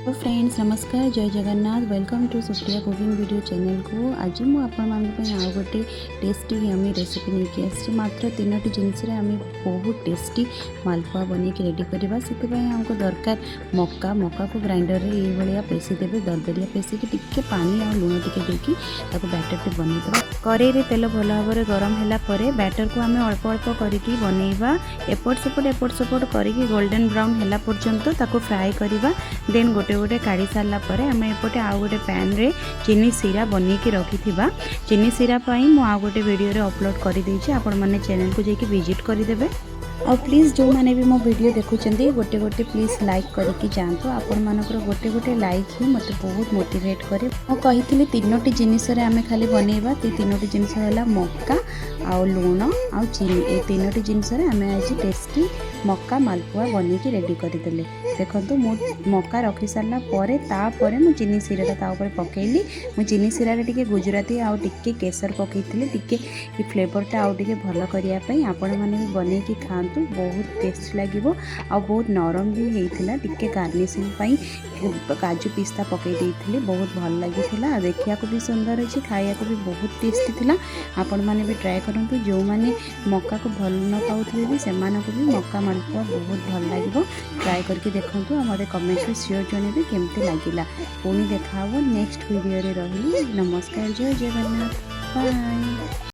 तो फ्रेंड्स नमस्कार जय Jagannath welcome to Supriya cooking video channel को। आज मुझे आउ गोटे टेस्टी यमी रेसिपी नहीं आसी मात्र 3टी जिनस बहुत टेस्टी मालपुआ बन के रेडी करवा से आमको दरकार मक्का मक्का को ग्राइंडर में ये पेसी देवे दरदरिया पेसिकी टिके पानी और लुण टिके देकी बैटर टे बनईदेवा। कड़े तेल भल भाव में गरम है बैटर को आम अल्प अल्प करके बनइबा एपट सेपट करके गोल्डन ब्राउन है पर्यंत ताको फ्राए करवा। देन गोटे गोटे काढ़ी सारा पर आम एपटे आउ गोटे पैन रे चीनी सीरा बन के रखी चीनी सीरा आउ गोटे वीडियो अपलोड कर देछि आपण माने चैनल को जाके विजिट करदेवे। और प्लीज़ जो मैंने भी मो वीडियो देखुं गोटे गोटे प्लीज़ लाइक करके जातु आपण मानकर गोटे गोटे लाइक ही मत बहुत मोटिवेट करे। मुझे 3टी जिनिस आम खाली बनइबा 3टी जिनिस है मक्का आउ लुण आउ चीनी ये 3टी जिनिस आम आज टेस्टी मक्का मालपुआ बन के रेडी करदेले। देखो मु मक्का रखी सारा पर मु चीनी सीरा पकेली मु चीनी सीरा टिके गुजराती आउ टिके केसर पकई टिके फ्लेवरटा आउ टिके भल करने आपण मैंने भी बन के खाँ बहुत टेस्ट लगे आ बहुत नरम भी होता टिके गार्निशिंग काजू पिस्ता पकई देती बहुत भल लगी देखा भी सुंदर अच्छी खाया भी बहुत टेस्टी थिला। आपण मैंने भी ट्राए करूँ जो मैंने मक्का को भल न पाऊे भी से भी मक्का मालपुआ बहुत भल लगे ट्राए करके देखूँ मत कमेंट में श्योर जनइबे केमती लगिला। पुणी देखा नेक्स्ट वीडियो रे रही। नमस्कार जय जगन्नाथ बाय।